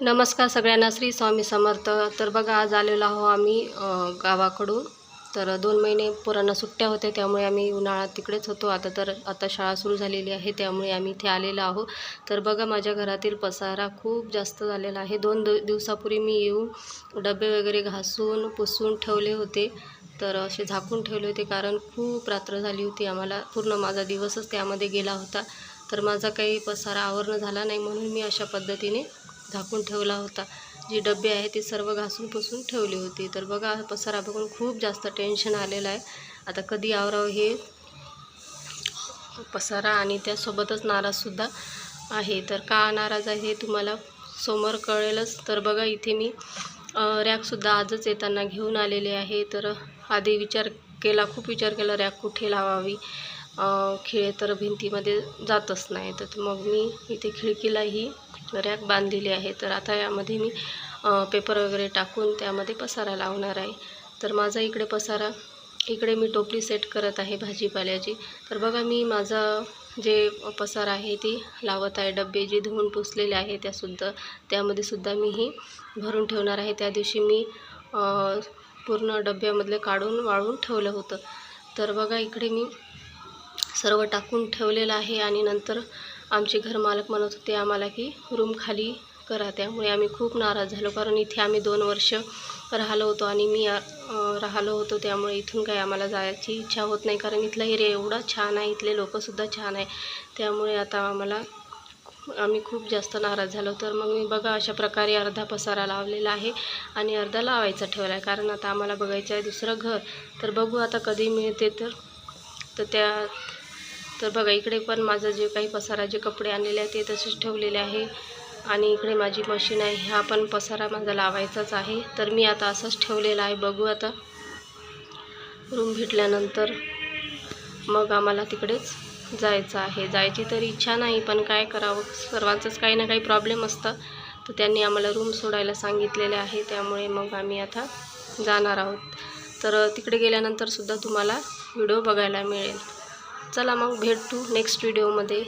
नमस्कार सगळ्यांना, श्री स्वामी समर्थ. तर बघा, आज आलेलो आहो आम्ही गावाकडून. तर 2 महिने पोरांना सुट्ट्या होत्या, त्यामुळे आम्ही उन्हाळ्यात तिकडेच होतो. आता शाळा सुरू झालेली आहे, त्यामुळे आम्ही इथे आलेलो आहोत. तर बघा, माझ्या घरातील पसारा खूप जास्त झालेला आहे. 2 दिवसापूर्वी मी येऊन डबे वगैरे घासून पुसून ठेवले होते. तर असे झाकून ठेवले होते, कारण खूप रात्र झाली होती. आम्हाला पूर्ण माझा दिवसच त्यामध्ये गेला होता. तर माझा काही पसारा आवरणं झाला नाही, म्हणून मी अशा पद्धतीने झाकून ठेवला होता. जी डबे आहे ती सर्व घासून पुसून ठेवली होती. तर बघा, पसारा बघून खूप जास्त टेन्शन आलेलं आहे. आता कधी आवरावं हे पसारा, आणि त्यासोबतच नाराजसुद्धा आहे. तर का नाराज आहे हे तुम्हाला समोर कळेलच. तर बघा, इथे मी रॅकसुद्धा आजच येताना घेऊन आलेले आहे. तर आधी खूप विचार केला रॅक कुठे लावावी. खिळे तर भिंतीमध्ये जातच नाही, तर मग मी इथे खिडकीलाही रॅक बांधलेली आहे. तर आता यामध्ये मी पेपर वगैरे टाकून त्यामध्ये पसारा लावणार आहे. तर माझा इकडे मी टोपली सेट करत आहे भाजीपाल्याची. तर बघा, मी माझा जे पसारा आहे ती लावत आहे. डबे जे धुवून पुसलेले आहे त्यामध्ये सुद्धा मी ही भरून ठेवणार आहे. त्या दिवशी मी पूर्ण डब्यामधले काढून वाळवून ठेवलं होतं. तर बघा, इकडे मी सर्व टाकून ठेवलेलं आहे. आणि नंतर आमचे घरमालक म्हणत होते आम्हाला की रूम खाली करा. त्यामुळे आम्ही खूप नाराज झालो, कारण इथे आम्ही 2 वर्ष राहिलो होतो आणि मी राहिलो होतो. त्यामुळे इथून काही आम्हाला जायची इच्छा होत नाही, कारण इथला एरिया एवढा छान आहे, इथले लोकंसुद्धा छान आहे. त्यामुळे आता आम्ही खूप जास्त नाराज झालो. तर मग मी बघा, अशा प्रकारे अर्धा पसारा लावलेला आहे आणि अर्धा लावायचा ठेवला आहे, कारण आता आम्हाला बघायचं आहे दुसरं घर. तर बघू आता कधी मिळते तर बघा, इकडे पण माझं जे काही पसारा, जे कपडे आणलेले आहेत ते तसेच ठेवलेले आहे. आणि इकडे माझी मशीन आहे, हा पण पसारा माझा लावायचाच आहे. तर मी आता असंच ठेवलेला आहे. बघू आता रूम भेटल्यानंतर मग आम्हाला तिकडेच जायचं आहे. जायची तर इच्छा नाही, पण काय करावं, सर्वांचंच काही ना काही प्रॉब्लेम असतं. तर त्यांनी आम्हाला रूम सोडायला सांगितलेले आहे, त्यामुळे मग आम्ही आता जाणार आहोत. तर तिकडे गेल्यानंतरसुद्धा तुम्हाला व्हिडिओ बघायला मिळेल. चला मग भेटू नेक्स्ट व्हिडिओमध्ये.